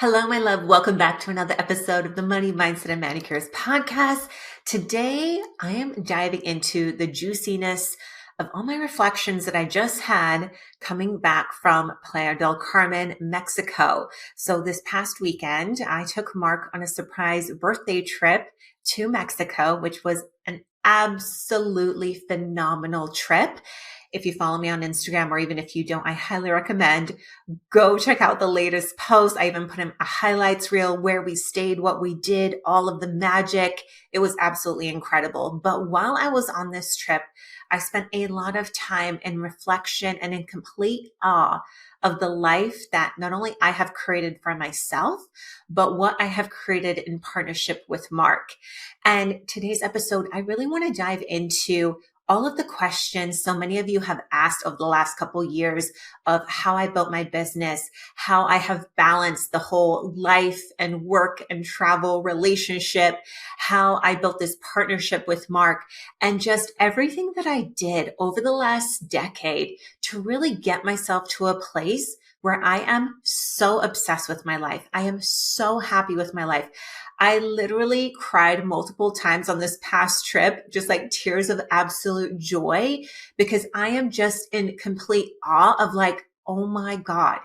Hello, my love. Welcome back to another episode of the Money Mindset and Manicures podcast. Today, I am diving into the juiciness of all my reflections that I just had coming back from Playa del Carmen, Mexico. So this past weekend, I took Mark on a surprise birthday trip to Mexico, which was an absolutely phenomenal trip. If you follow me on Instagram, or even if you don't, I highly recommend go check out the latest post. I even put in a highlights reel where we stayed, what we did, all of the magic. It was absolutely incredible. But while I was on this trip, I spent a lot of time in reflection and in complete awe of the life that not only I have created for myself, but what I have created in partnership with Mark. And today's episode, I really want to dive into all of the questions so many of you have asked over the last couple of years of how I built my business, how I have balanced the whole life and work and travel relationship, how I built this partnership with Mark, and just everything that I did over the last decade to really get myself to a place where I am so obsessed with my life. I am so happy with my life. I literally cried multiple times on this past trip, just like tears of absolute joy, because I am just in complete awe of like, oh my God,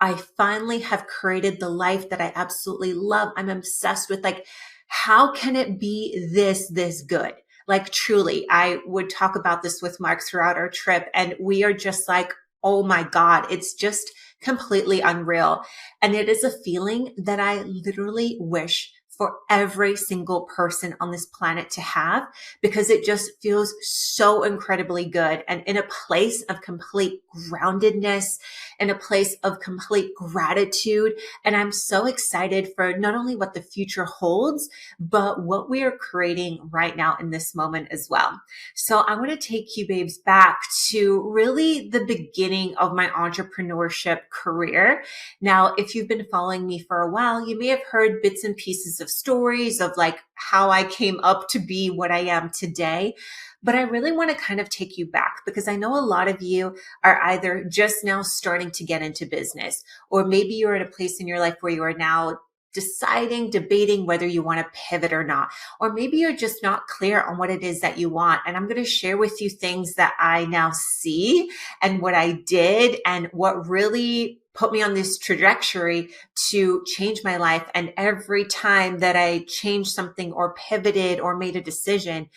I finally have created the life that I absolutely love. I'm obsessed with, like, how can it be this good? Like, truly, I would talk about this with Mark throughout our trip, and we are just like, oh my God, it's just completely unreal. And it is a feeling that I literally wish for every single person on this planet to have, because it just feels so incredibly good, and in a place of complete groundedness, in a place of complete gratitude. And I'm so excited for not only what the future holds, but what we are creating right now in this moment as well. So I want to take you babes back to really the beginning of my entrepreneurship career. Now, if you've been following me for a while, you may have heard bits and pieces of stories of like how I came up to be what I am today. But I really want to kind of take you back, because I know a lot of you are either just now starting to get into business, or maybe you're at a place in your life where you are now debating whether you want to pivot or not. Or maybe you're just not clear on what it is that you want. And I'm going to share with you things that I now see and what I did and what really put me on this trajectory to change my life. And every time that I changed something or pivoted or made a decision,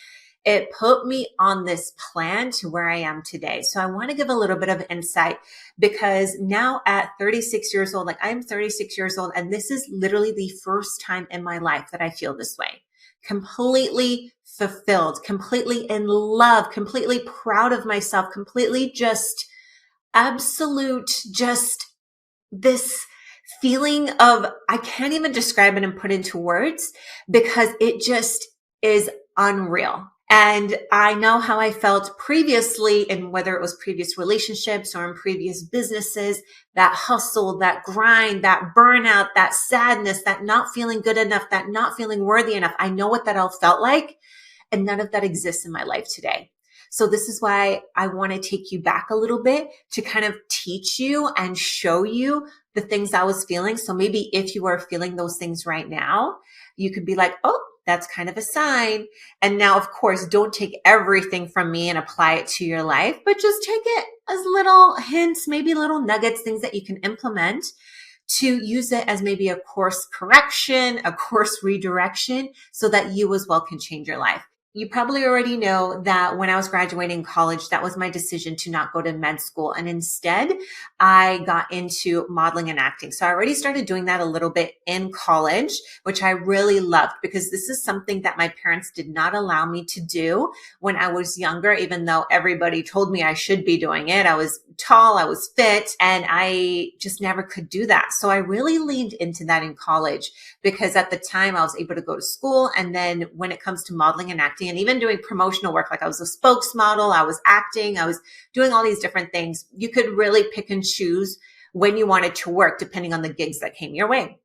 it put me on this plan to where I am today. So I want to give a little bit of insight, because now at 36 years old, like I'm 36 years old, and this is literally the first time in my life that I feel this way. Completely fulfilled, completely in love, completely proud of myself, completely just absolute, just this feeling of, I can't even describe it and put into words, because it just is unreal. And I know how I felt previously, in whether it was previous relationships or in previous businesses, that hustle, that grind, that burnout, that sadness, that not feeling good enough, that not feeling worthy enough. I know what that all felt like, and none of that exists in my life today. So this is why I want to take you back a little bit to kind of teach you and show you the things I was feeling. So maybe if you are feeling those things right now, you could be like, oh, that's kind of a sign. And now, of course, don't take everything from me and apply it to your life, but just take it as little hints, maybe little nuggets, things that you can implement to use it as maybe a course correction, a course redirection, so that you as well can change your life. You probably already know that when I was graduating college, that was my decision to not go to med school. And instead, I got into modeling and acting. So I already started doing that a little bit in college, which I really loved, because this is something that my parents did not allow me to do when I was younger, even though everybody told me I should be doing it. I was tall, I was fit, and I just never could do that. So I really leaned into that in college, because at the time I was able to go to school. And then when it comes to modeling and acting, and even doing promotional work, like I was a spokesmodel, I was acting, I was doing all these different things. You could really pick and choose when you wanted to work, depending on the gigs that came your way.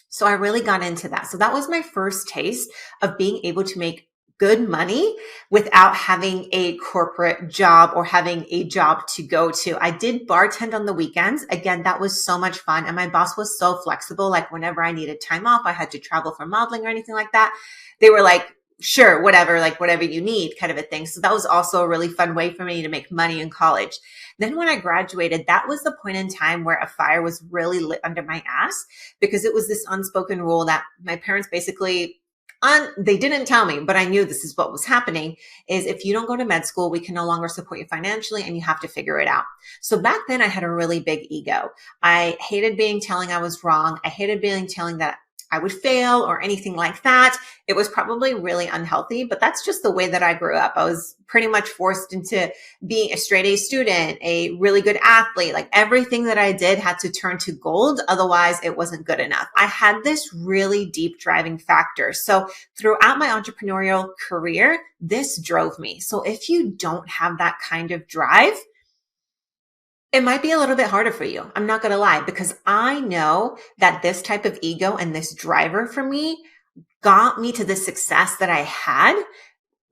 So I really got into that. So that was my first taste of being able to make good money without having a corporate job or having a job to go to. I did bartend on the weekends. Again, that was so much fun. And my boss was so flexible. Like whenever I needed time off, I had to travel for modeling or anything like that. They were like, sure, whatever, like whatever you need kind of a thing. So that was also a really fun way for me to make money in college. Then when I graduated, that was the point in time where a fire was really lit under my ass, because it was this unspoken rule that my parents basically they didn't tell me, but I knew this is what was happening, is if you don't go to med school, we can no longer support you financially and you have to figure it out. So back then I had a really big ego. I hated being telling I was wrong. I hated being telling that I would fail or anything like that. It was probably really unhealthy, but that's just the way that I grew up. I was pretty much forced into being a straight A student, a really good athlete. Like everything that I did had to turn to gold. Otherwise, it wasn't good enough. I had this really deep driving factor. So throughout my entrepreneurial career, this drove me. So if you don't have that kind of drive, it might be a little bit harder for you. I'm not going to lie, because I know that this type of ego and this driver for me got me to the success that I had.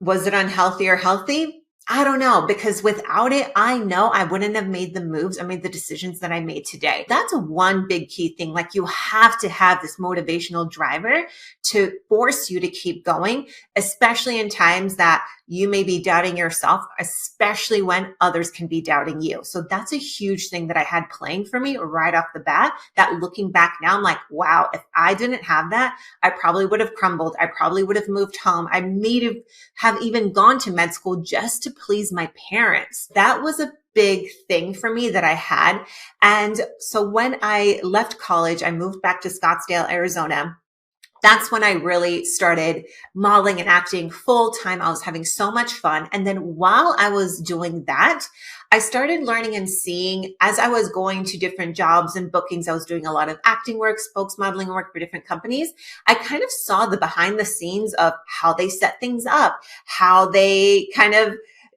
Was it unhealthy or healthy? I don't know, because without it, I know I wouldn't have made the moves or made the decisions that I made today. That's one big key thing. Like you have to have this motivational driver to force you to keep going, especially in times that you may be doubting yourself, especially when others can be doubting you. So that's a huge thing that I had playing for me right off the bat, that looking back now, I'm like, wow, if I didn't have that, I probably would have crumbled. I probably would have moved home. I may have even gone to med school just to please my parents. That was a big thing for me that I had. And so when I left college, I moved back to Scottsdale, Arizona. That's when I really started modeling and acting full time. I was having so much fun. And then while I was doing that, I started learning and seeing, as I was going to different jobs and bookings, I was doing a lot of acting work, spokesmodeling work for different companies. I kind of saw the behind the scenes of how they set things up, how they kind of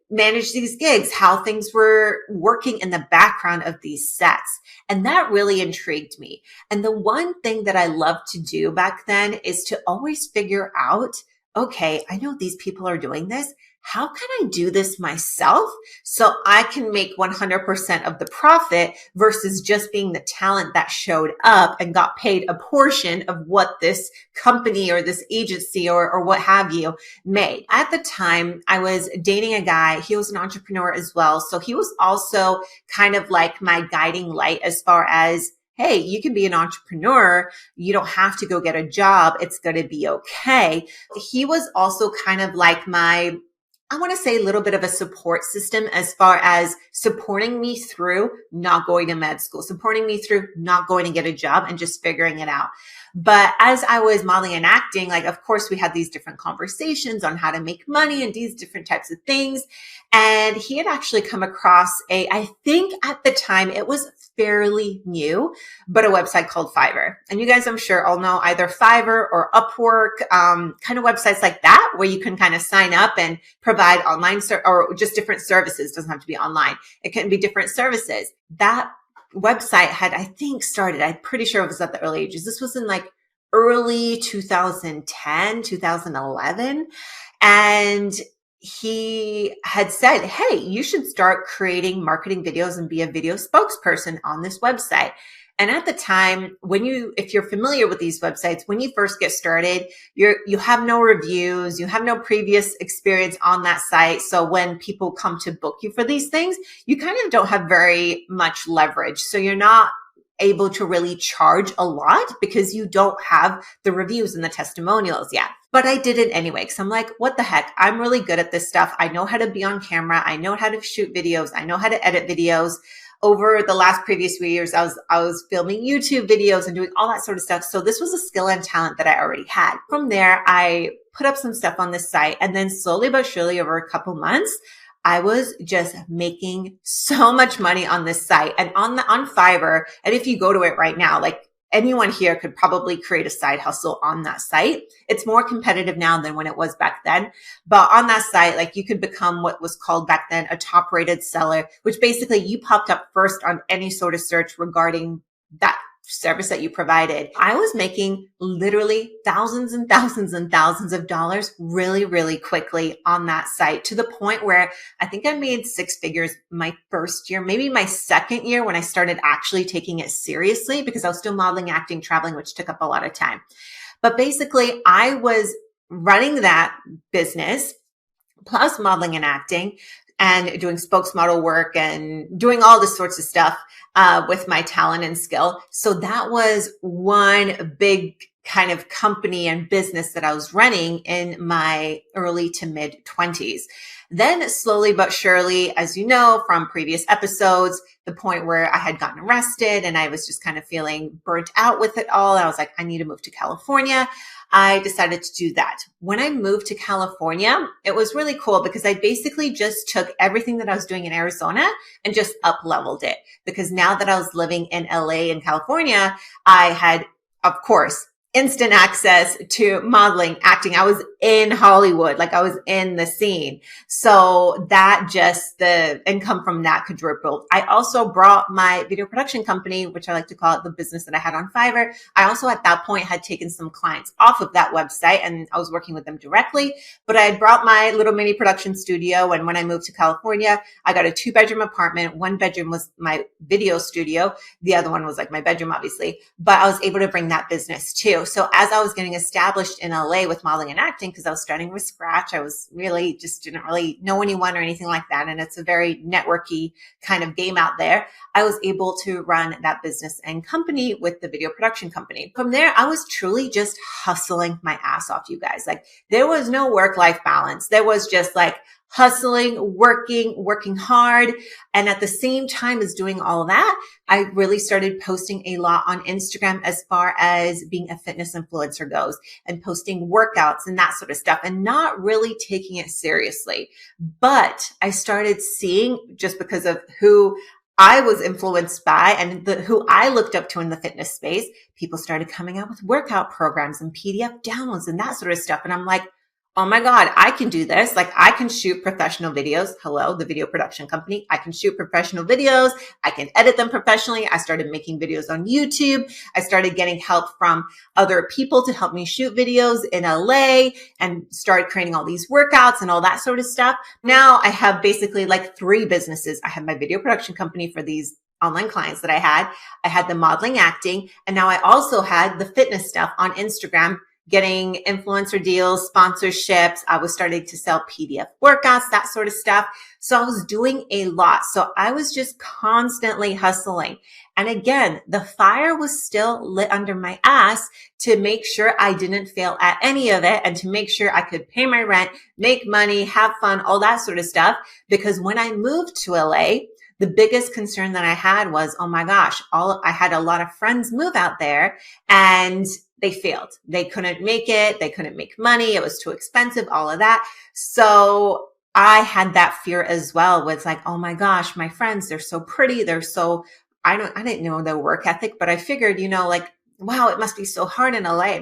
manage these gigs, how things were working in the background of these sets. And that really intrigued me. And the one thing that I loved to do back then is to always figure out, okay, I know these people are doing this. How can I do this myself so I can make 100% of the profit versus just being the talent that showed up and got paid a portion of what this company or this agency or what have you made? At the time, I was dating a guy. He was an entrepreneur as well. So he was also kind of like my guiding light as far as, hey, you can be an entrepreneur. You don't have to go get a job. It's going to be okay. He was also kind of like I want to say a little bit of a support system as far as supporting me through not going to med school, supporting me through not going to get a job and just figuring it out. But as I was modeling and acting, like, of course, we had these different conversations on how to make money and these different types of things. And he had actually come across I think at the time it was fairly new, but a website called Fiverr. And you guys, I'm sure all know either Fiverr or Upwork, kind of websites like that, where you can kind of sign up and provide online or just different services. It doesn't have to be online. It can be different services. That website had, I think, started, I'm pretty sure it was at the early ages. This was in like early 2010, 2011. And he had said, hey, you should start creating marketing videos and be a video spokesperson on this website. And at the time, if you're familiar with these websites, when you first get started, you have no reviews, you have no previous experience on that site. So when people come to book you for these things, you kind of don't have very much leverage. So you're not able to really charge a lot because you don't have the reviews and the testimonials yet. But I did it anyway, because I'm like, what the heck? I'm really good at this stuff. I know how to be on camera. I know how to shoot videos. I know how to edit videos. Over the last previous few years, I was filming YouTube videos and doing all that sort of stuff. So this was a skill and talent that I already had. From there, I put up some stuff on this site, and then slowly but surely over a couple months, I was just making so much money on this site and on Fiverr. And if you go to it right now, like anyone here could probably create a side hustle on that site. It's more competitive now than when it was back then. But on that site, like you could become what was called back then a top rated seller, which basically you popped up first on any sort of search regarding that service that you provided. I was making literally thousands and thousands and thousands of dollars really, really quickly on that site, to the point where I think I made six figures my first year, maybe my second year, when I started actually taking it seriously, because I was still modeling, acting, traveling, which took up a lot of time. But basically, I was running that business plus modeling and acting and doing spokesmodel work and doing all this sorts of stuff with my talent and skill. So that was one big kind of company and business that I was running in my early to mid 20s. Then slowly but surely, as you know from previous episodes, the point where I had gotten arrested and I was just kind of feeling burnt out with it all. I was like, I need to move to California. I decided to do that. When I moved to California, it was really cool because I basically just took everything that I was doing in Arizona and just up leveled it. Because now that I was living in LA and California, I had, of course, instant access to modeling, acting. I was in Hollywood, like I was in the scene. So that just, the income from that quadrupled. I also brought my video production company, which I like to call it, the business that I had on Fiverr. I also at that point had taken some clients off of that website and I was working with them directly, but I had brought my little mini production studio. And when I moved to California, I got a 2-bedroom apartment. One bedroom was my video studio. The other one was like my bedroom, obviously, but I was able to bring that business too. So as I was getting established in LA with modeling and acting, because I was starting from scratch, I was really just didn't really know anyone or anything like that. And it's a very networky kind of game out there. I was able to run that business and company with the video production company. From there, I was truly just hustling my ass off, you guys. Like there was no work-life balance. There was just like hustling, working hard. And at the same time as doing all of that, I really started posting a lot on Instagram as far as being a fitness influencer goes, and posting workouts and that sort of stuff, and not really taking it seriously. But I started seeing, just because of who I was influenced by and who I looked up to in the fitness space, people started coming out with workout programs and PDF downloads and that sort of stuff. And I'm like, oh my God, I can do this. Like I can shoot professional videos. Hello, the video production company. I can shoot professional videos. I can edit them professionally. I started making videos on YouTube. I started getting help from other people to help me shoot videos in LA and started creating all these workouts and all that sort of stuff. Now I have basically like 3 businesses. I have my video production company for these online clients that I had the modeling, acting, and now I also had the fitness stuff on Instagram, getting influencer deals, sponsorships. I was starting to sell PDF workouts, that sort of stuff. So I was doing a lot. So I was just constantly hustling. And again, the fire was still lit under my ass to make sure I didn't fail at any of it and to make sure I could pay my rent, make money, have fun, all that sort of stuff. Because when I moved to LA, the biggest concern that I had was, oh my gosh, I had a lot of friends move out there and they failed. They couldn't make it. They couldn't make money. It was too expensive, all of that. So I had that fear as well, with like, oh my gosh, my friends, they're so pretty. I didn't know their work ethic, but I figured, like, wow, it must be so hard in LA.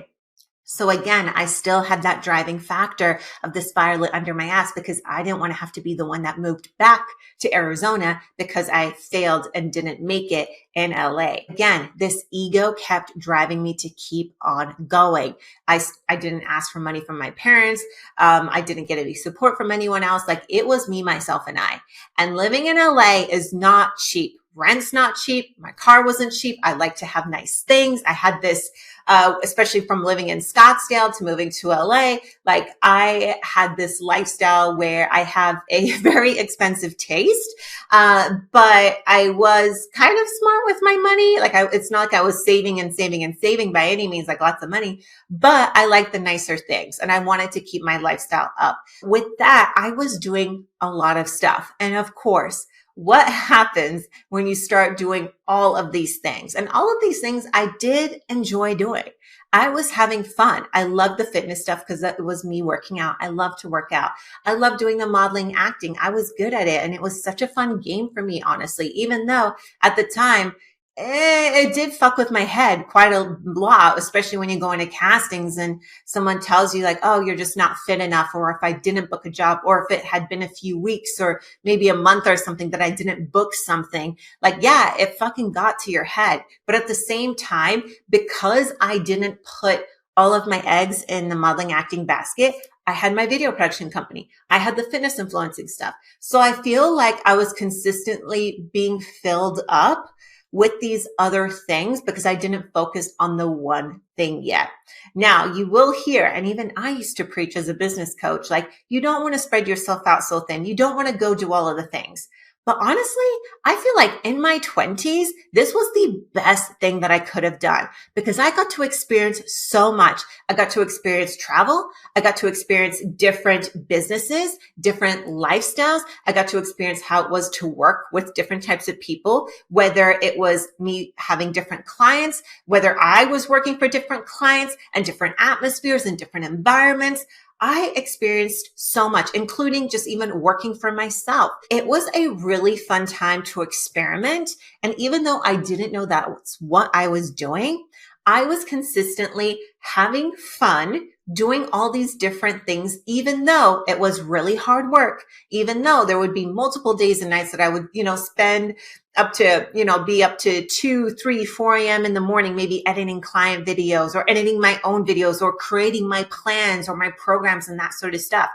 So again, I still had that driving factor of this fire lit under my ass, because I didn't want to have to be the one that moved back to Arizona because I failed and didn't make it in LA. Again, this ego kept driving me to keep on going. I didn't ask for money from my parents. I didn't get any support from anyone else. Like it was me, myself, and I. And living in LA is not cheap. Rent's not cheap. My car wasn't cheap. I like to have nice things. I had this, especially from living in Scottsdale to moving to LA, like I had this lifestyle where I have a very expensive taste. But I was kind of smart with my money. Like it's not like I was saving and saving and saving by any means, like lots of money, but I like the nicer things and I wanted to keep my lifestyle up. With that, I was doing a lot of stuff. And of course, what happens when you start doing all of these things? And all of these things I did enjoy doing. I was having fun. I loved the fitness stuff because it was me working out. I love to work out. I love doing the modeling, acting. I was good at it. And it was such a fun game for me, honestly, even though at the time it did fuck with my head quite a lot, especially when you go into castings and someone tells you like, oh, you're just not fit enough. Or if I didn't book a job, or if it had been a few weeks or maybe a month or something that I didn't book something, like, yeah, it fucking got to your head. But at the same time, because I didn't put all of my eggs in the modeling acting basket, I had my video production company. I had the fitness influencing stuff. So I feel like I was consistently being filled up with these other things because I didn't focus on the one thing yet. Now you will hear, and even I used to preach as a business coach, like you don't want to spread yourself out so thin. You don't want to go do all of the things. But honestly, I feel like in my 20s, this was the best thing that I could have done because I got to experience so much. I got to experience travel. I got to experience different businesses, different lifestyles. I got to experience how it was to work with different types of people, whether it was me having different clients, whether I was working for different clients and different atmospheres and different environments. I experienced so much, including just even working for myself. It was a really fun time to experiment. And even though I didn't know that was what I was doing, I was consistently having fun doing all these different things, even though it was really hard work, even though there would be multiple days and nights that I would, spend up to, be up to 2, 3, 4 a.m. in the morning, maybe editing client videos or editing my own videos or creating my plans or my programs and that sort of stuff.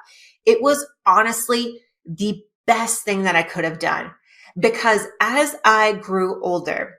It was honestly the best thing that I could have done because as I grew older,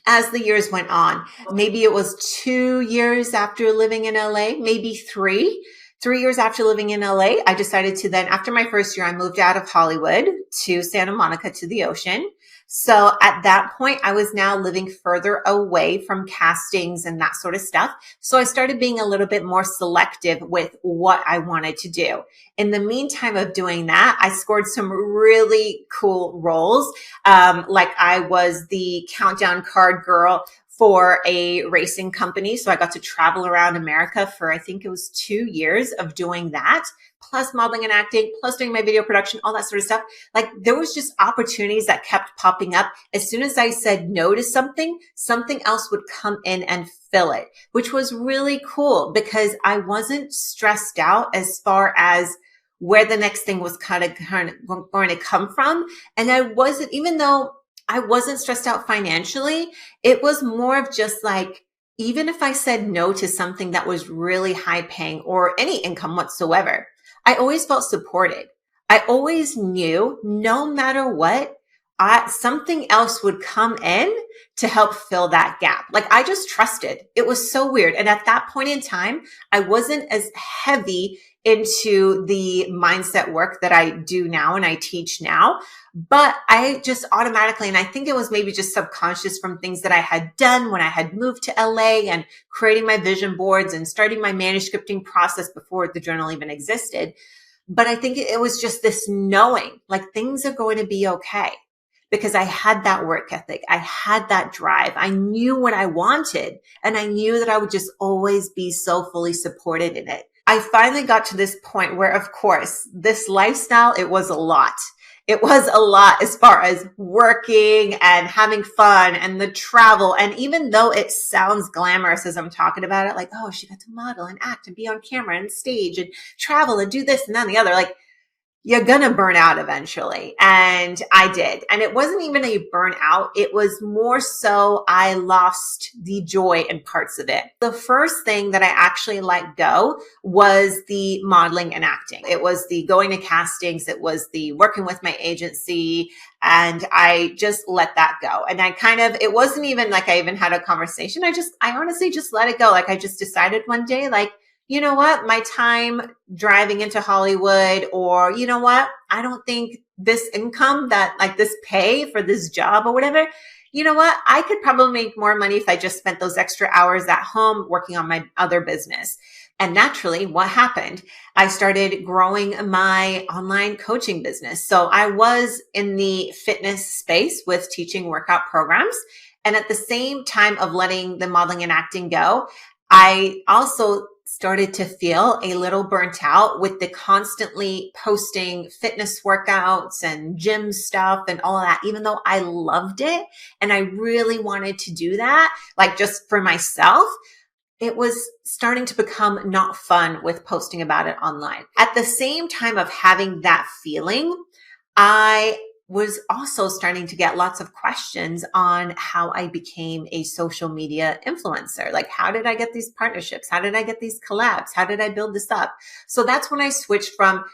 as the years went on, maybe it was 2 years after living in LA, maybe 3 years after living in LA, I decided to then, after my first year, I moved out of Hollywood to Santa Monica to the ocean. So at that point, I was now living further away from castings and that sort of stuff. So I started being a little bit more selective with what I wanted to do. In the meantime of doing that, I scored some really cool roles. Like I was the countdown card girl for a racing company. So I got to travel around America for, I think it was 2 years of doing that, plus modeling and acting, plus doing my video production, all that sort of stuff. Like there was just opportunities that kept popping up. As soon as I said no to something, something else would come in and fill it, which was really cool because I wasn't stressed out as far as where the next thing was kind of going to come from. And I wasn't, even though I wasn't stressed out financially, it was more of just like, even if I said no to something that was really high paying or any income whatsoever, I always felt supported. I always knew no matter what, something else would come in to help fill that gap. Like I just trusted. It was so weird. And at that point in time, I wasn't as heavy into the mindset work that I do now and I teach now. But I just automatically, and I think it was maybe just subconscious from things that I had done when I had moved to LA and creating my vision boards and starting my manuscripting process before the journal even existed. But I think it was just this knowing like things are going to be okay because I had that work ethic. I had that drive. I knew what I wanted and I knew that I would just always be so fully supported in it. I finally got to this point where, of course, this lifestyle, it was a lot. It was a lot as far as working and having fun and the travel. And even though it sounds glamorous as I'm talking about it, like, oh, she got to model and act and be on camera and stage and travel and do this and that and the other, like, you're going to burn out eventually. And I did. And it wasn't even a burnout. It was more so I lost the joy in parts of it. The first thing that I actually let go was the modeling and acting. It was the going to castings. It was the working with my agency. And I just let that go. And it wasn't even like I even had a conversation. I honestly just let it go. Like I just decided one day, like, you know what, my time driving into Hollywood, or you know what, I don't think this income that like this pay for this job or whatever, you know what, I could probably make more money if I just spent those extra hours at home working on my other business. And naturally, what happened? I started growing my online coaching business. So I was in the fitness space with teaching workout programs. And at the same time of letting the modeling and acting go, I also started to feel a little burnt out with the constantly posting fitness workouts and gym stuff and all of that, even though I loved it and I really wanted to do that, like just for myself. It was starting to become not fun with posting about it online. At the same time of having that feeling, I was also starting to get lots of questions on how I became a social media influencer. Like, how did I get these partnerships? How did I get these collabs? How did I build this up? So that's when I switched from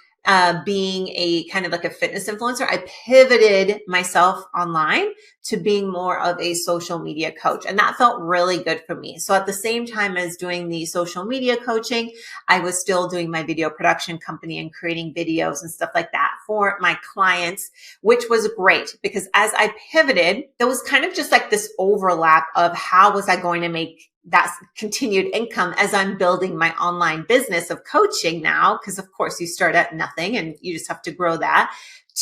being a kind of like a fitness influencer. I pivoted myself online to being more of a social media coach. And that felt really good for me. So at the same time as doing the social media coaching, I was still doing my video production company and creating videos and stuff like that for my clients, which was great because as I pivoted, there was kind of just like this overlap of how was I going to make that continued income as I'm building my online business of coaching now, because of course you start at nothing and you just have to grow that,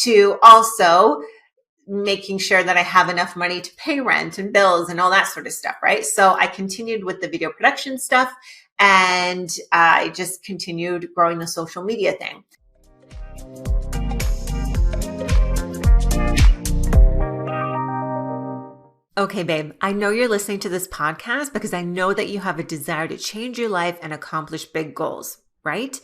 to also making sure that I have enough money to pay rent and bills and all that sort of stuff, right? So I continued with the video production stuff and I just continued growing the social media thing. Okay, babe, I know you're listening to this podcast because I know that you have a desire to change your life and accomplish big goals, right?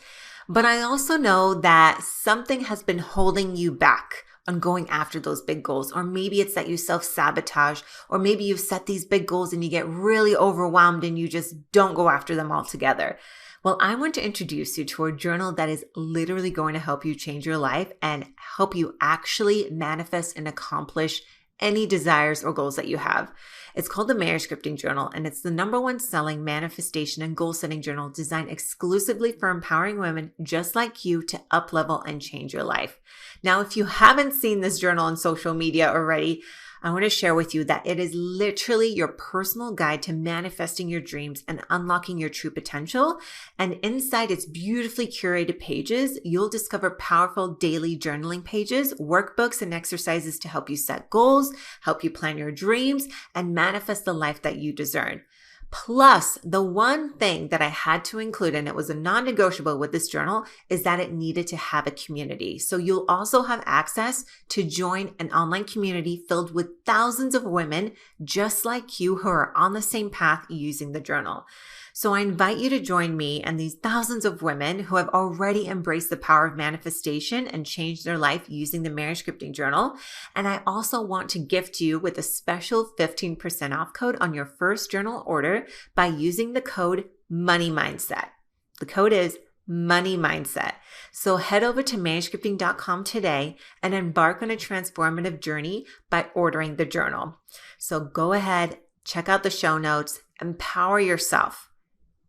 But I also know that something has been holding you back on going after those big goals. Or maybe it's that you self-sabotage, or maybe you've set these big goals and you get really overwhelmed and you just don't go after them altogether. Well, I want to introduce you to a journal that is literally going to help you change your life and help you actually manifest and accomplish any desires or goals that you have. It's called the Maniscripting Journal, and it's the #1 selling manifestation and goal setting journal designed exclusively for empowering women just like you to up-level and change your life. Now, if you haven't seen this journal on social media already, I want to share with you that it is literally your personal guide to manifesting your dreams and unlocking your true potential. And inside its beautifully curated pages, you'll discover powerful daily journaling pages, workbooks, and exercises to help you set goals, help you plan your dreams, and manifest the life that you deserve. Plus, the one thing that I had to include, and it was a non-negotiable with this journal, is that it needed to have a community. So you'll also have access to join an online community filled with thousands of women just like you who are on the same path using the journal. So I invite you to join me and these thousands of women who have already embraced the power of manifestation and changed their life using the Maniscripting Journal. And I also want to gift you with a special 15% off code on your first journal order by using the code Money Mindset. The code is Money Mindset. So head over to maniscripting.com today and embark on a transformative journey by ordering the journal. So go ahead, check out the show notes, empower yourself.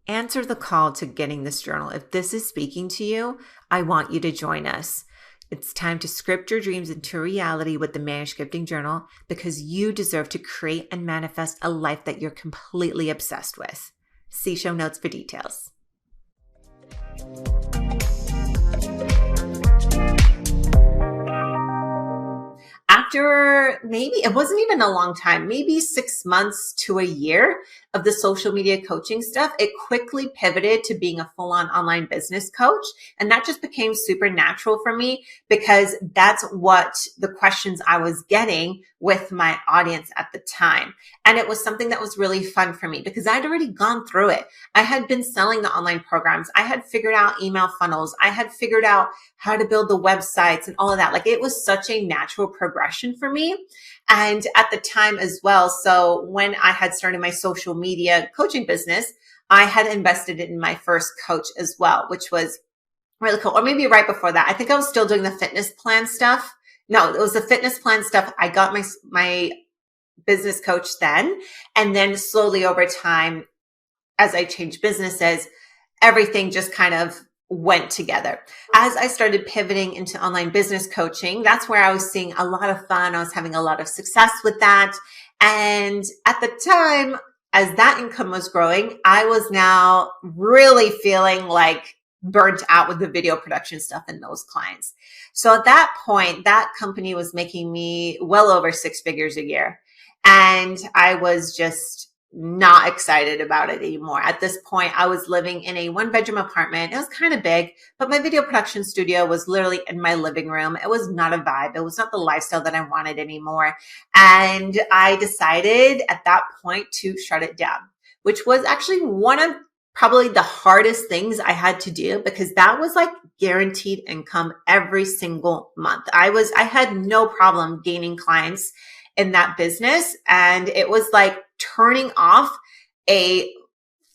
Answer the call to getting this journal. If this is speaking to you, I want you to join us. It's time to script your dreams into reality with the Maniscripting Journal because you deserve to create and manifest a life that you're completely obsessed with. See show notes for details. After maybe, it wasn't even a long time, maybe 6 months to a year of the social media coaching stuff, it quickly pivoted to being a full-on online business coach. And that just became super natural for me because that's what the questions I was getting with my audience at the time. And it was something that was really fun for me because I'd already gone through it. I had been selling the online programs. I had figured out email funnels. I had figured out how to build the websites and all of that. Like it was such a natural progression for me. And at the time as well, so when I had started my social media coaching business, I had invested in my first coach as well, which was really cool. Or maybe right before that, I think I was still doing the fitness plan stuff. No, it was the fitness plan stuff. I got my business coach then, and then slowly over time, as I changed businesses, everything just kind of went together. As I started pivoting into online business coaching, that's where I was seeing a lot of fun. I was having a lot of success with that. And at the time, as that income was growing, I was now really feeling like burnt out with the video production stuff and those clients. So at that point, that company was making me well over 6 figures a year. And I was just not excited about it anymore. At this point, I was living in a 1-bedroom apartment. It was kind of big, but my video production studio was literally in my living room. It was not a vibe. It was not the lifestyle that I wanted anymore. And I decided at that point to shut it down, which was actually one of probably the hardest things I had to do, because that was like guaranteed income every single month. I had no problem gaining clients in that business. And it was like turning off a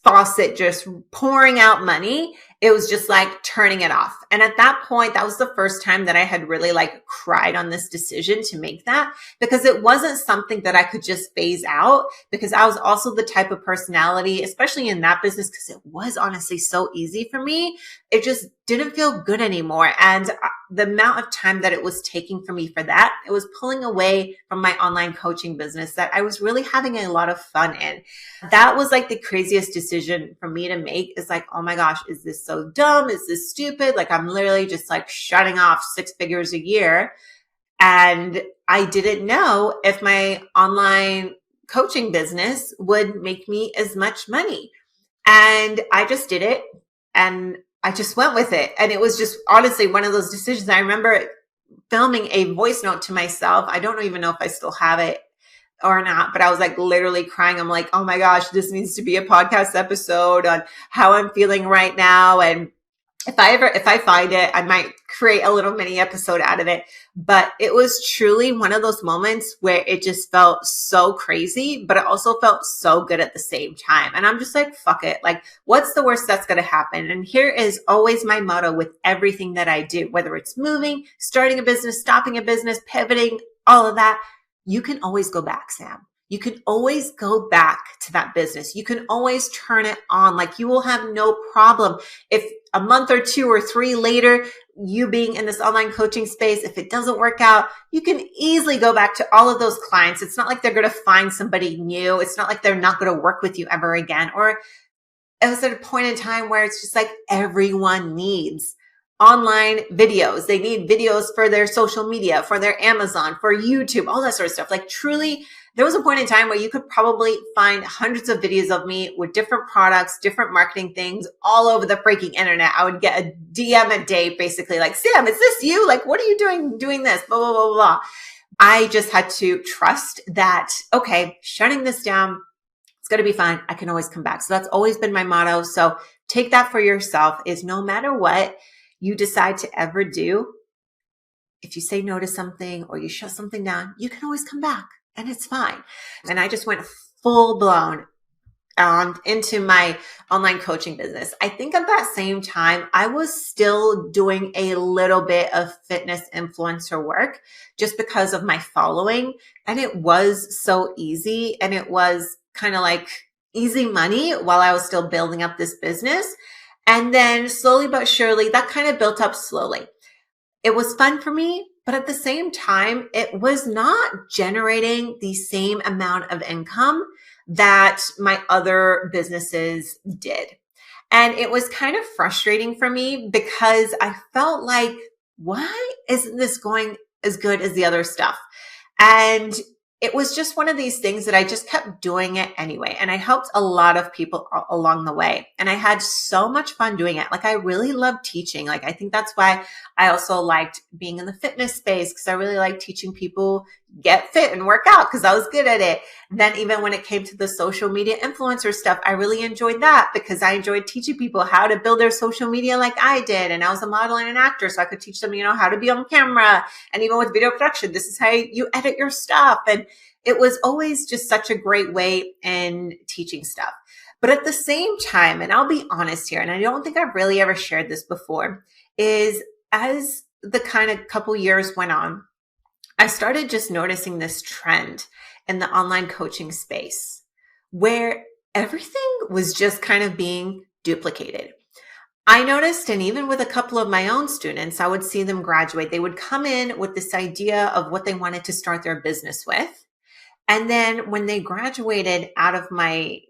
faucet just pouring out money. It was just like turning it off. And at that point, that was the first time that I had really like cried on this decision to make that, because it wasn't something that I could just phase out, because I was also the type of personality, especially in that business, because it was honestly so easy for me. It just didn't feel good anymore. And the amount of time that it was taking for me for that, it was pulling away from my online coaching business that I was really having a lot of fun in. That was like the craziest decision for me to make. Is like, oh my gosh, is this so dumb? Is this stupid? Like, I'm literally just like shutting off 6 figures a year. And I didn't know if my online coaching business would make me as much money. And I just did it. And I just went with it. And it was just honestly one of those decisions. I remember filming a voice note to myself. I don't even know if I still have it or not, but I was like literally crying. I'm like, oh my gosh, this needs to be a podcast episode on how I'm feeling right now. And if I find it, I might create a little mini episode out of it. But it was truly one of those moments where it just felt so crazy, but it also felt so good at the same time. And I'm just like, fuck it. Like, what's the worst that's going to happen? And here is always my motto with everything that I do, whether it's moving, starting a business, stopping a business, pivoting, all of that. You can always go back, Sam. You can always go back to that business. You can always turn it on. Like, you will have no problem if a month or 2 or 3 later, you being in this online coaching space, if it doesn't work out, you can easily go back to all of those clients. It's not like they're going to find somebody new. It's not like they're not going to work with you ever again. Or it was at a point in time where it's just like everyone needs online videos. They need videos for their social media, for their Amazon, for YouTube, all that sort of stuff. Like, truly, there was a point in time where you could probably find hundreds of videos of me with different products, different marketing things all over the freaking internet. I would get a DM a day, basically like, Sam, is this you? Like, what are you doing this? Blah, blah, blah, blah. I just had to trust that, okay, shutting this down, it's going to be fine. I can always come back. So that's always been my motto. So take that for yourself, is no matter what you decide to ever do, if you say no to something or you shut something down, you can always come back. And it's fine. And I just went full blown into my online coaching business. I think at that same time, I was still doing a little bit of fitness influencer work just because of my following. And it was so easy. And it was kind of like easy money while I was still building up this business. And then slowly but surely, that kind of built up slowly. It was fun for me. But at the same time, it was not generating the same amount of income that my other businesses did. And it was kind of frustrating for me because I felt like, why isn't this going as good as the other stuff? And it was just one of these things that I just kept doing it anyway. And I helped a lot of people along the way. And I had so much fun doing it. Like, I really loved teaching. Like, I think that's why I also liked being in the fitness space, because I really liked teaching people get fit and work out because I was good at it. And then even when it came to the social media influencer stuff, I really enjoyed that because I enjoyed teaching people how to build their social media like I did. And I was a model and an actor, so I could teach them, how to be on camera. And even with video production, this is how you edit your stuff. And it was always just such a great way in teaching stuff. But at the same time, and I'll be honest here, and I don't think I've really ever shared this before, is as the kind of couple years went on, I started just noticing this trend in the online coaching space where everything was just kind of being duplicated. I noticed, and even with a couple of my own students, I would see them graduate. They would come in with this idea of what they wanted to start their business with. And then when they graduated out of my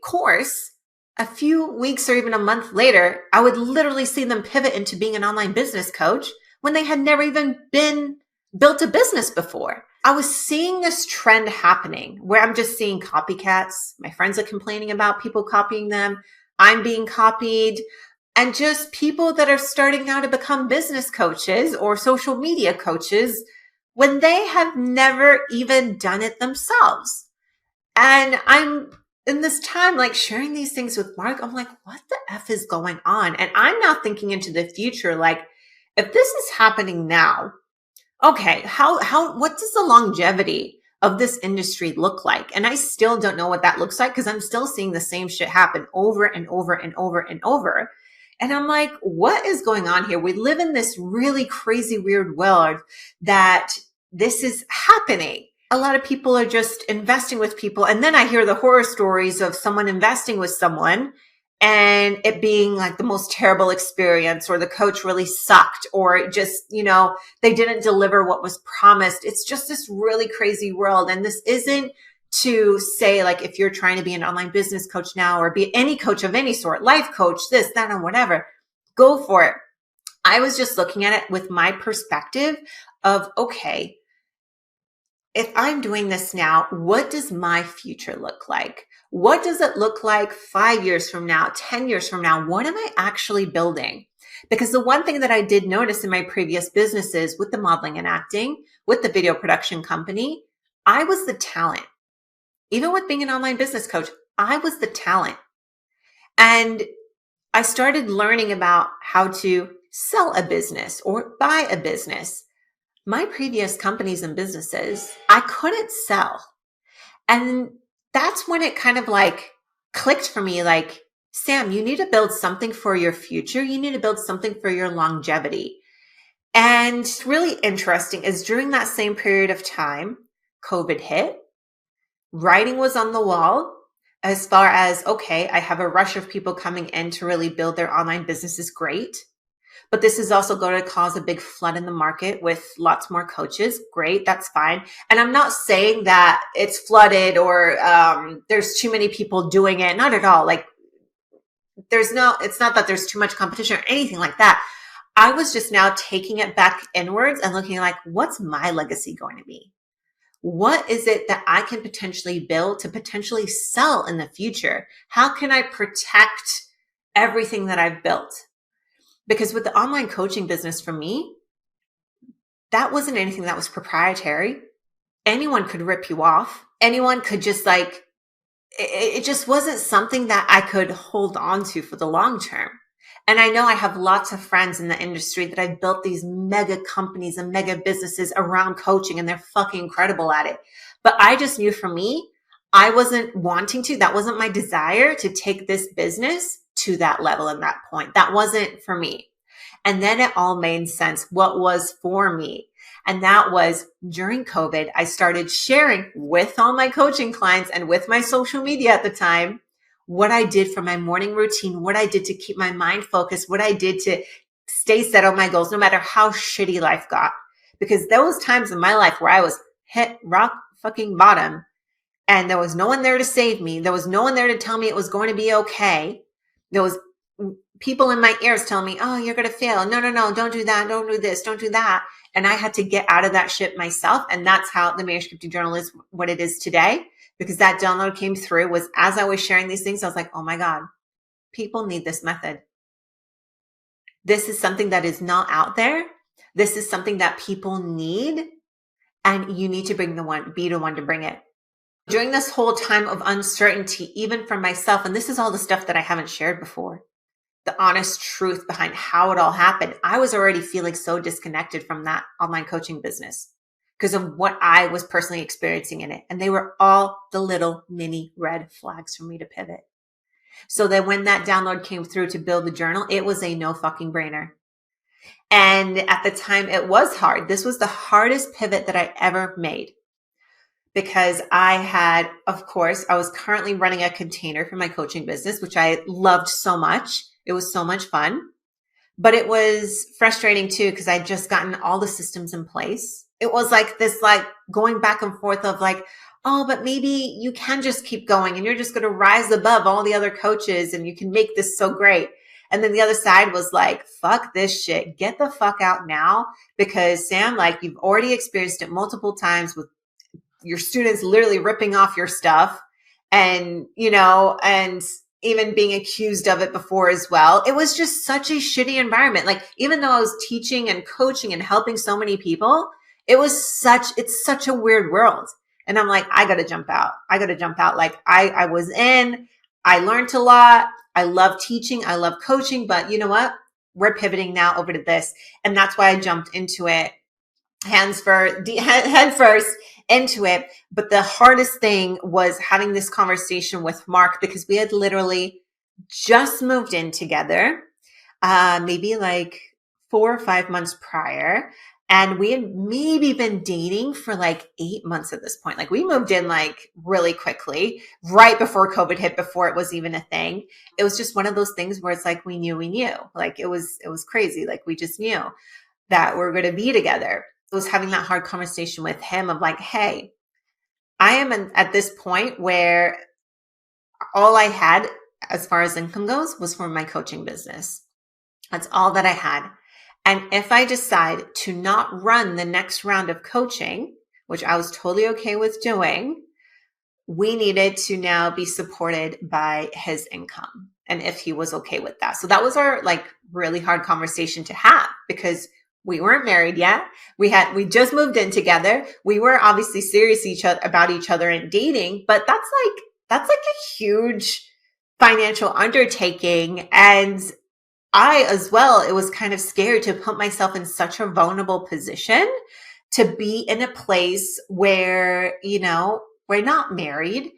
course, a few weeks or even a month later, I would literally see them pivot into being an online business coach when they had never even built a business before. I was seeing this trend happening where I'm just seeing copycats. My friends are complaining about people copying them. I'm being copied, and just people that are starting now to become business coaches or social media coaches when they have never even done it themselves. And I'm in this time, like sharing these things with Mark. I'm like, what the F is going on? And I'm now thinking into the future, like, if this is happening now, okay, what does the longevity of this industry look like? And I still don't know what that looks like because I'm still seeing the same shit happen over and over and over and over. And I'm like, what is going on here? We live in this really crazy, weird world that this is happening. A lot of people are just investing with people. And then I hear the horror stories of someone investing with someone and it being like the most terrible experience, or the coach really sucked, or just, they didn't deliver what was promised. It's just this really crazy world. And this isn't to say, like, if you're trying to be an online business coach now, or be any coach of any sort, life coach, this, that, and whatever, go for it. I was just looking at it with my perspective of, okay, if I'm doing this now, what does my future look like? What does it look like 5 years from now, 10 years from now? What am I actually building? Because the one thing that I did notice in my previous businesses with the modeling and acting, with the video production company, I was the talent. Even with being an online business coach, I was the talent. And I started learning about how to sell a business or buy a business. My previous companies and businesses, I couldn't sell. And that's when it kind of like clicked for me, like, Sam, you need to build something for your future. You need to build something for your longevity. And really interesting is during that same period of time, COVID hit, writing was on the wall as far as, okay, I have a rush of people coming in to really build their online businesses. Great. But this is also going to cause a big flood in the market with lots more coaches. Great. That's fine. And I'm not saying that it's flooded or there's too many people doing it. Not at all. Like it's not that there's too much competition or anything like that. I was just now taking it back inwards and looking like, what's my legacy going to be? What is it that I can potentially build to potentially sell in the future? How can I protect everything that I've built? Because with the online coaching business for me, that wasn't anything that was proprietary. Anyone could rip you off. Anyone could just it just wasn't something that I could hold on to for the long term. And I know I have lots of friends in the industry that I've built these mega companies and mega businesses around coaching, and they're fucking incredible at it. But I just knew for me, I wasn't wanting to, that wasn't my desire to take this business to that level and that point. That wasn't for me. And then it all made sense what was for me. And that was during COVID, I started sharing with all my coaching clients and with my social media at the time, what I did for my morning routine, what I did to keep my mind focused, what I did to stay set on my goals, no matter how shitty life got. Because there was times in my life where I was hit rock fucking bottom and there was no one there to save me. There was no one there to tell me it was going to be okay. There was people in my ears telling me, oh, you're going to fail. No, don't do that. Don't do this. Don't do that. And I had to get out of that shit myself. And that's how the Maniscripting Journal is what it is today. Because that download came through was as I was sharing these things, I was like, oh my God, people need this method. This is something that is not out there. This is something that people need. And you need to be the one to bring it. During this whole time of uncertainty, even for myself, and this is all the stuff that I haven't shared before, the honest truth behind how it all happened, I was already feeling so disconnected from that online coaching business because of what I was personally experiencing in it. And they were all the little mini red flags for me to pivot. So that when that download came through to build the journal, it was a no fucking brainer. And at the time it was hard. This was the hardest pivot that I ever made because I was currently running a container for my coaching business, which I loved so much. It was so much fun, but it was frustrating too because I'd just gotten all the systems in place. It was like this, going back and forth of oh, but maybe you can just keep going and you're just going to rise above all the other coaches and you can make this so great. And then the other side was like, fuck this shit. Get the fuck out now because Sam, you've already experienced it multiple times with your students literally ripping off your stuff and, and even being accused of it before as well. It was just such a shitty environment. Like, even though I was teaching and coaching and helping so many people, it's such a weird world. And I'm like, I got to jump out. Like I was I learned a lot. I love teaching. I love coaching, but you know what? We're pivoting now over to this. And that's why I jumped into it head first into it. But the hardest thing was having this conversation with Mark, because we had literally just moved in together, maybe like 4 or 5 months prior. And we had maybe been dating for like 8 months at this point. Like, we moved in like really quickly, right before COVID hit, before it was even a thing. It was just one of those things where it's like, we knew. Like, it was crazy. Like, we just knew that we're going to be together. It was having that hard conversation with him of like, hey, I am at this point where all I had as far as income goes was for my coaching business. That's all that I had. And if I decide to not run the next round of coaching, which I was totally okay with doing, we needed to now be supported by his income, and if he was okay with that. So that was our like really hard conversation to have, because we weren't married yet. We just moved in together. We were obviously serious about each other and dating, but that's like a huge financial undertaking. And I as well, it was kind of scary to put myself in such a vulnerable position, to be in a place where, we're not married.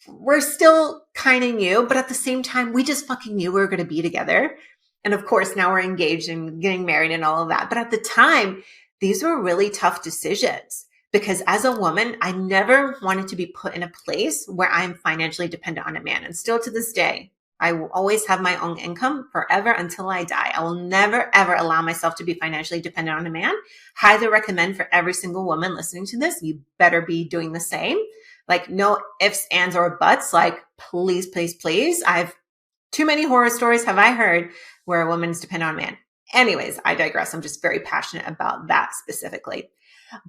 We're still kind of new, but at the same time, we just fucking knew we were going to be together. And of course, now we're engaged and getting married and all of that. But at the time, these were really tough decisions, because as a woman, I never wanted to be put in a place where I'm financially dependent on a man. And still to this day, I will always have my own income forever until I die. I will never, ever allow myself to be financially dependent on a man. Highly recommend for every single woman listening to this, you better be doing the same. Like, no ifs, ands, or buts. Like, please, please, please. Too many horror stories have I heard where a woman is dependent on a man. Anyways, I digress. I'm just very passionate about that specifically.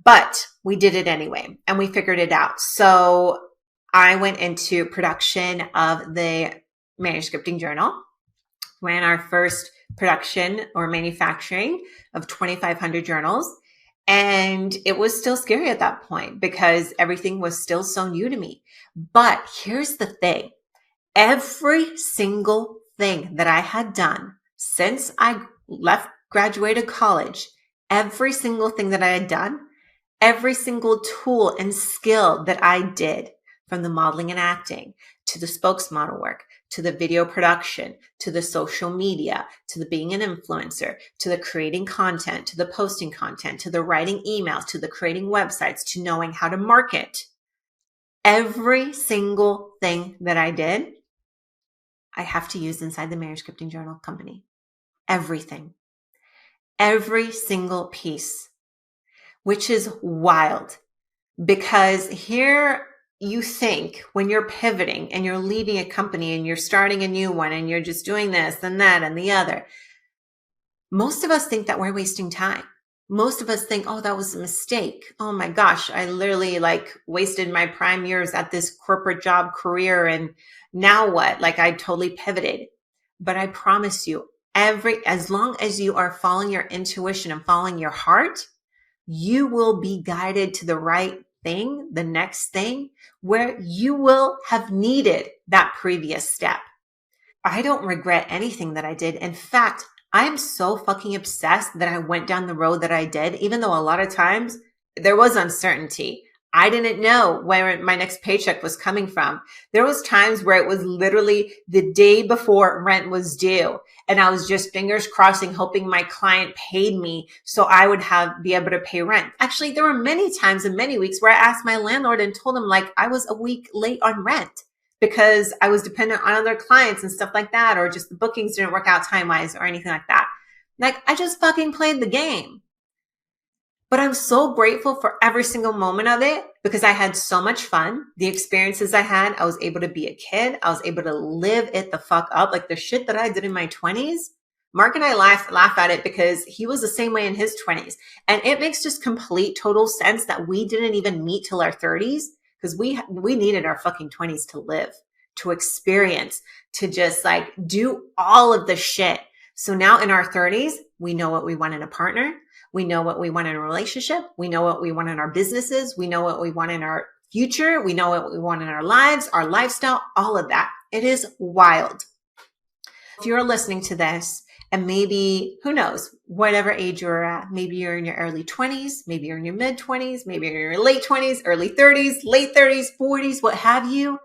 But we did it anyway, and we figured it out. So I went into production of the Maniscripting Journal, ran our first production or manufacturing of 2,500 journals. And it was still scary at that point, because everything was still so new to me. But here's the thing. Every single thing that I had done since I graduated college, every single thing that I had done, every single tool and skill that I did, from the modeling and acting to the spokesmodel work, to the video production, to the social media, to the being an influencer, to the creating content, to the posting content, to the writing emails, to the creating websites, to knowing how to market. Every single thing that I did, I have to use inside the Maniscripting Journal company. Everything. Every single piece, which is wild, because here you think, when you're pivoting and you're leaving a company and you're starting a new one and you're just doing this and that and the other, most of us think that we're wasting time. Most of us think, oh, that was a mistake. Oh my gosh, I literally wasted my prime years at this corporate job career, and now what? I totally pivoted. But I promise you, as long as you are following your intuition and following your heart, you will be guided to the right thing, the next thing, where you will have needed that previous step. I don't regret anything that I did. In fact, I'm so fucking obsessed that I went down the road that I did, even though a lot of times there was uncertainty. I didn't know where my next paycheck was coming from. There was times where it was literally the day before rent was due, and I was just fingers crossing, hoping my client paid me so I would be able to pay rent. Actually, there were many times and many weeks where I asked my landlord and told him I was a week late on rent because I was dependent on other clients and stuff like that, or just the bookings didn't work out time-wise or anything like that. I just fucking played the game. But I'm so grateful for every single moment of it, because I had so much fun. The experiences I had, I was able to be a kid. I was able to live it the fuck up. The shit that I did in my 20s, Mark and I laugh at it because he was the same way in his 20s. And it makes just complete total sense that we didn't even meet till our 30s because we needed our fucking 20s to live, to experience, to just like do all of the shit. So now in our 30s, we know what we want in a partner. We know what we want in a relationship. We know what we want in our businesses. We know what we want in our future. We know what we want in our lives, our lifestyle, all of that. It is wild. If you're listening to this and maybe, who knows, whatever age you're at, maybe you're in your early 20s, maybe you're in your mid 20s, maybe you're in your late 20s, early 30s, late 30s, 40s, what have you,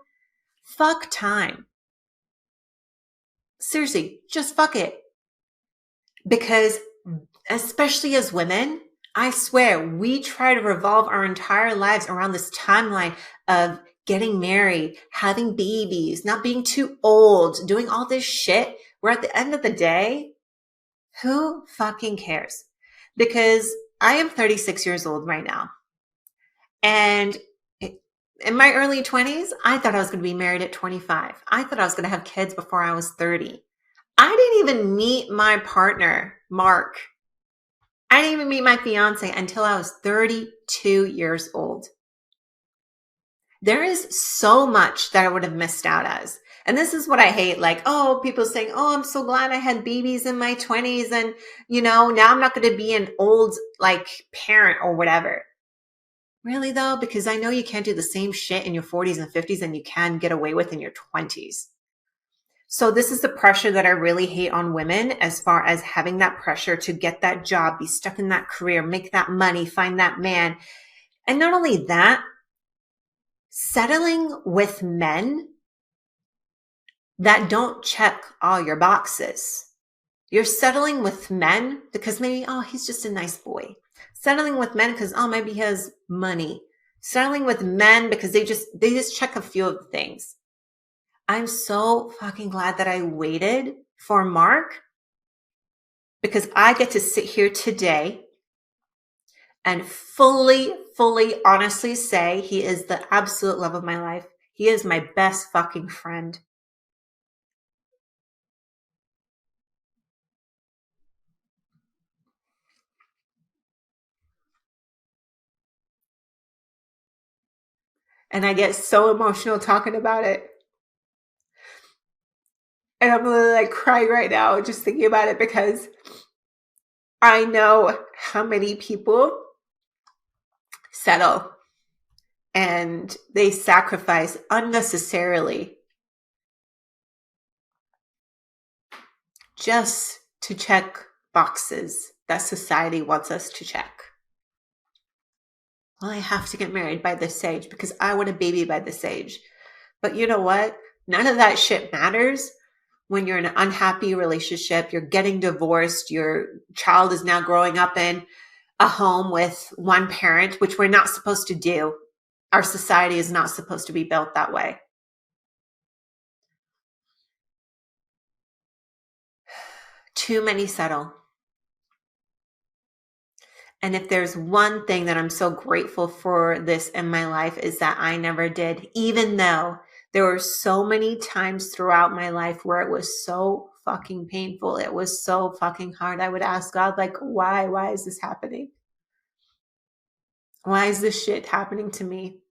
fuck time. Seriously, just fuck it. Because especially as women, I swear we try to revolve our entire lives around this timeline of getting married, having babies, not being too old, doing all this shit. Where at the end of the day, who fucking cares? Because I am 36 years old right now. And in my early 20s, I thought I was going to be married at 25. I thought I was going to have kids before I was 30. I didn't even meet my partner, Mark. I didn't even meet my fiance until I was 32 years old. There is so much that I would have missed out as. And this is what I hate. Like, oh, people saying, oh, I'm so glad I had babies in my 20s. And, now I'm not going to be an old, like, parent or whatever. Really, though? Because I know you can't do the same shit in your 40s and 50s and you can get away with in your 20s. So this is the pressure that I really hate on women, as far as having that pressure to get that job, be stuck in that career, make that money, find that man. And not only that, settling with men that don't check all your boxes. You're settling with men because maybe, oh, he's just a nice boy. Settling with men because, oh, maybe he has money. Settling with men because they just check a few of the things. I'm so fucking glad that I waited for Mark, because I get to sit here today and fully, honestly say he is the absolute love of my life. He is my best fucking friend. And I get so emotional talking about it. And I'm really like crying right now just thinking about it, because I know how many people settle and they sacrifice unnecessarily just to check boxes that society wants us to check. Well, I have to get married by this age because I want a baby by this age. But you know what? None of that shit matters when you're in an unhappy relationship, you're getting divorced, your child is now growing up in a home with one parent, which we're not supposed to do. Our society is not supposed to be built that way. Too many settle. And if there's one thing that I'm so grateful for this in my life, is that I never did, even though there were so many times throughout my life where it was so fucking painful. It was so fucking hard. I would ask God, like, why? Why is this happening? Why is this shit happening to me?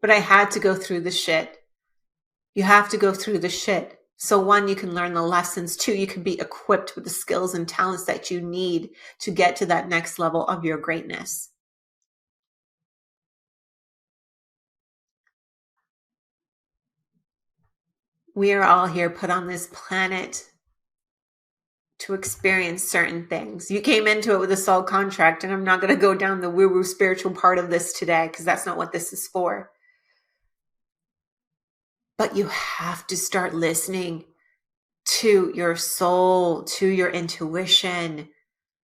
But I had to go through the shit. You have to go through the shit. So one, you can learn the lessons. Two, you can be equipped with the skills and talents that you need to get to that next level of your greatness. We are all here put on this planet to experience certain things. You came into it with a soul contract, and I'm not going to go down the woo-woo spiritual part of this today because that's not what this is for. But you have to start listening to your soul, to your intuition.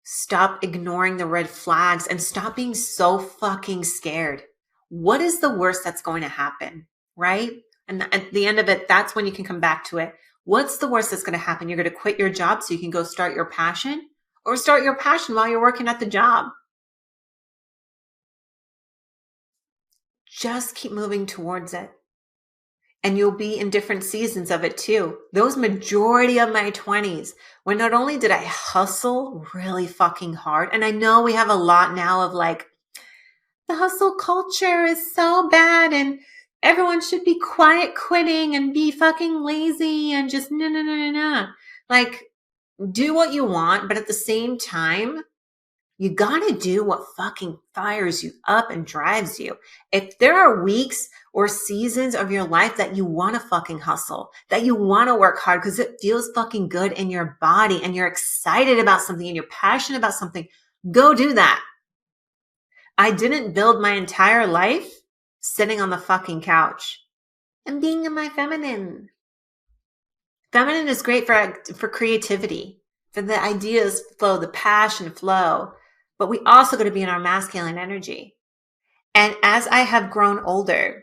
Stop ignoring the red flags and stop being so fucking scared. What is the worst that's going to happen, right? And at the end of it, that's when you can come back to it. What's the worst that's going to happen? You're going to quit your job so you can go start your passion, or start your passion while you're working at the job. Just keep moving towards it. And you'll be in different seasons of it too. Those majority of my 20s, when not only did I hustle really fucking hard, and I know we have a lot now of like, the hustle culture is so bad and everyone should be quiet quitting and be fucking lazy and just no. Like, do what you want, but at the same time, you gotta do what fucking fires you up and drives you. If there are weeks or seasons of your life that you wanna fucking hustle, that you wanna work hard because it feels fucking good in your body and you're excited about something and you're passionate about something, go do that. I didn't build my entire life sitting on the fucking couch and being in my feminine. Feminine is great for creativity, for the ideas flow, the passion flow, but we also got to be in our masculine energy. And as I have grown older,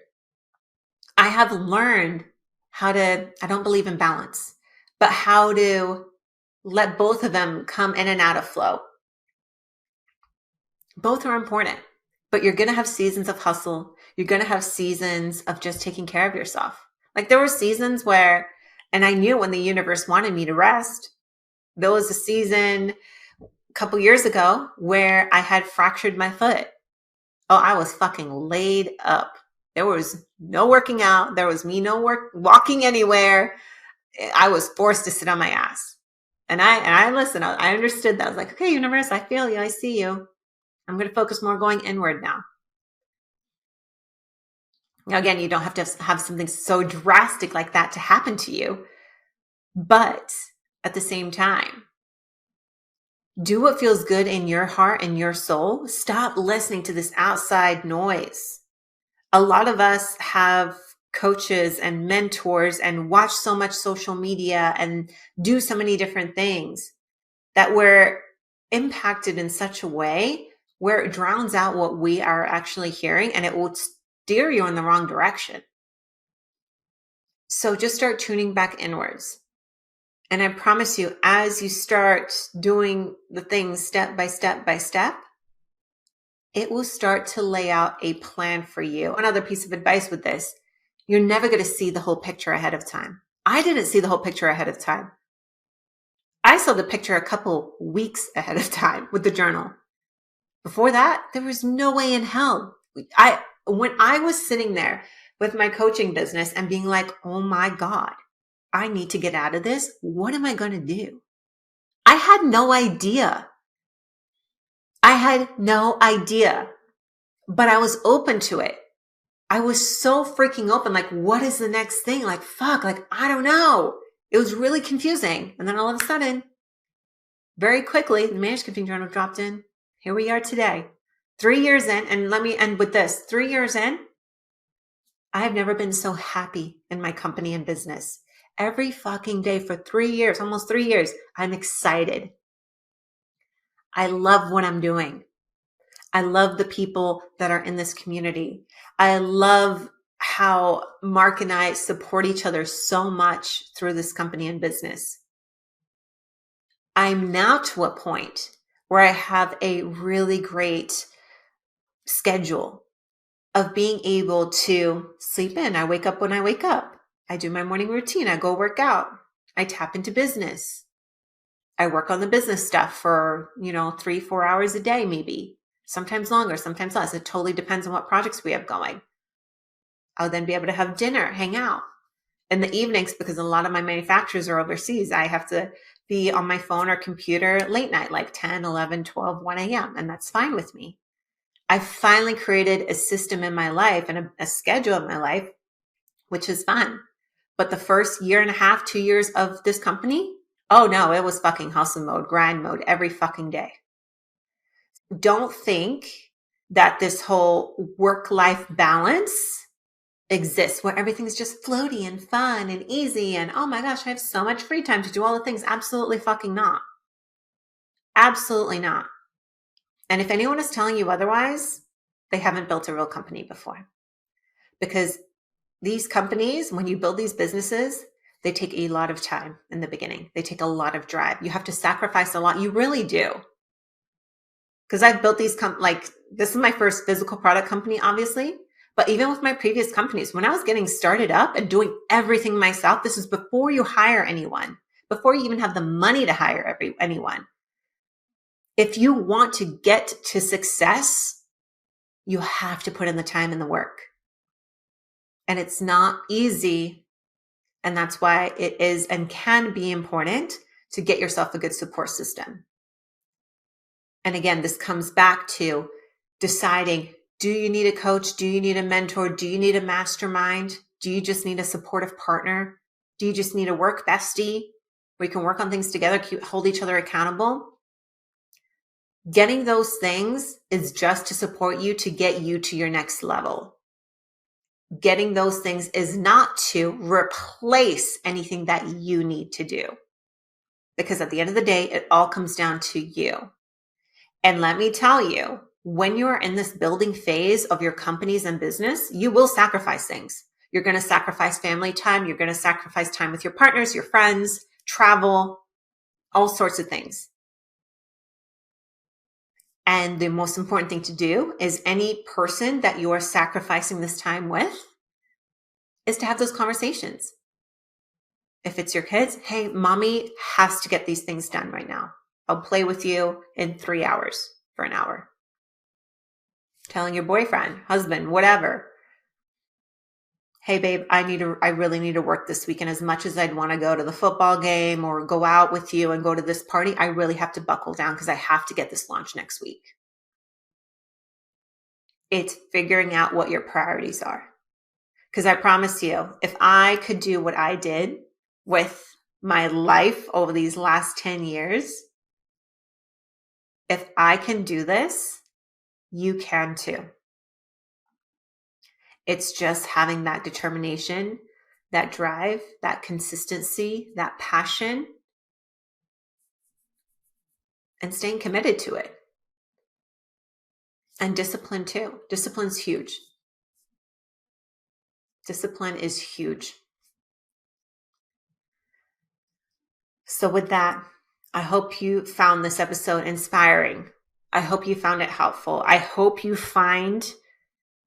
I have learned how to, I don't believe in balance, but how to let both of them come in and out of flow. Both are important, but you're going to have seasons of hustle. You're going to have seasons of just taking care of yourself. Like there were seasons where, and I knew when the universe wanted me to rest. There was a season a couple years ago where I had fractured my foot. Oh, I was fucking laid up. There was no working out. There was me walking anywhere. I was forced to sit on my ass. And I listened. I understood that. I was like, okay, universe, I feel you. I see you. I'm going to focus more going inward now. Now, again, you don't have to have something so drastic like that to happen to you. But at the same time, do what feels good in your heart and your soul. Stop listening to this outside noise. A lot of us have coaches and mentors and watch so much social media and do so many different things that we're impacted in such a way where it drowns out what we are actually hearing and it will steer you in the wrong direction. So just start tuning back inwards. And I promise you, as you start doing the things step by step by step, it will start to lay out a plan for you. Another piece of advice with this, you're never going to see the whole picture ahead of time. I didn't see the whole picture ahead of time. I saw the picture a couple weeks ahead of time with the journal. Before that, there was no way in hell. When I was sitting there with my coaching business and being like, oh my God, I need to get out of this. What am I going to do? I had no idea. But I was open to it. I was so freaking open. Like, what is the next thing? Like, fuck, like, I don't know. It was really confusing. And then all of a sudden, very quickly, the Maniscripting Journal dropped in. Here we are today, 3 years in. And let me end with this. 3 years in, I have never been so happy in my company and business. Every fucking day for 3 years, almost 3 years, I'm excited. I love what I'm doing. I love the people that are in this community. I love how Mark and I support each other so much through this company and business. I'm now to a point where I have a really great schedule of being able to sleep in. I wake up when I wake up. I do my morning routine. I go work out. I tap into business. I work on the business stuff for, 3-4 hours a day, maybe. Sometimes longer, sometimes less. It totally depends on what projects we have going. I'll then be able to have dinner, hang out. In the evenings, because a lot of my manufacturers are overseas, I have to be on my phone or computer late night, like 10, 11, 12, 1 a.m. And that's fine with me. I finally created a system in my life and a schedule of my life, which is fun. But the first year and a half, 2 years of this company, oh no, it was fucking hustle mode, grind mode every fucking day. Don't think that this whole work-life balance exists where everything's just floaty and fun and easy and oh my gosh, I have so much free time to do all the things. Absolutely fucking not. Absolutely not. And if anyone is telling you otherwise, they haven't built a real company before. Because these companies, when you build these businesses, they take a lot of time in the beginning. They take a lot of drive. You have to sacrifice a lot. You really do. Because I've built these, this is my first physical product company, obviously, But even with my previous companies, when I was getting started up and doing everything myself, this is before you hire anyone, before you even have the money to hire anyone. If you want to get to success, you have to put in the time and the work. And it's not easy. And that's why it is and can be important to get yourself a good support system. And again, this comes back to deciding, do you need a coach? Do you need a mentor? Do you need a mastermind? Do you just need a supportive partner? Do you just need a work bestie where you can work on things together, hold each other accountable? Getting those things is just to support you to get you to your next level. Getting those things is not to replace anything that you need to do. Because at the end of the day, it all comes down to you. And let me tell you, when you are in this building phase of your companies and business, you will sacrifice things. You're going to sacrifice family time. You're going to sacrifice time with your partners, your friends, travel, all sorts of things. And the most important thing to do is any person that you are sacrificing this time with is to have those conversations. If it's your kids, hey, mommy has to get these things done right now. I'll play with you in 3 hours for an hour. Telling your boyfriend, husband, whatever, hey babe, I really need to work this weekend. As much as I'd want to go to the football game or go out with you and go to this party, I really have to buckle down because I have to get this launch next week. It's figuring out what your priorities are. Because I promise you, if I could do what I did with my life over these last 10 years, if I can do this, you can too. It's just having that determination, that drive, that consistency, that passion, and staying committed to it. And discipline too. Discipline's huge. Discipline is huge. So with that, I hope you found this episode inspiring. I hope you found it helpful. I hope you find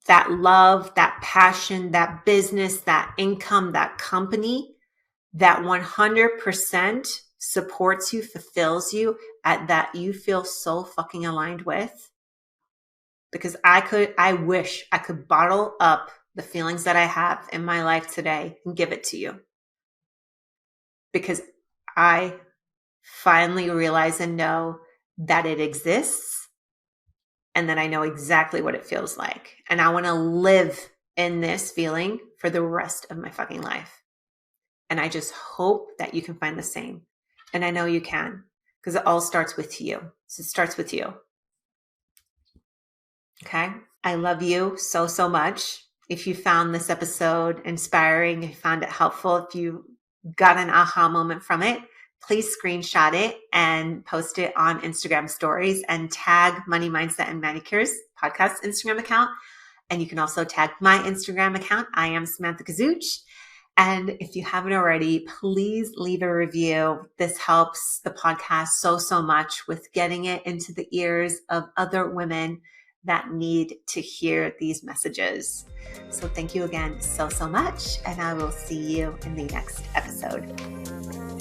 that love, that passion, that business, that income, that company that 100% supports you, fulfills you, at that you feel so fucking aligned with. Because I wish I could bottle up the feelings that I have in my life today and give it to you. Because I finally realize and know that it exists and that I know exactly what it feels like. And I want to live in this feeling for the rest of my fucking life. And I just hope that you can find the same. And I know you can, because it all starts with you. So it starts with you. Okay? I love you so, so much. If you found this episode inspiring, if you found it helpful, if you got an aha moment from it, please screenshot it and post it on Instagram stories and tag Money Mindset and Manicures podcast Instagram account. And you can also tag my Instagram account. I am Samantha Kazuch. And if you haven't already, please leave a review. This helps the podcast so, so much with getting it into the ears of other women that need to hear these messages. So thank you again so, so much. And I will see you in the next episode.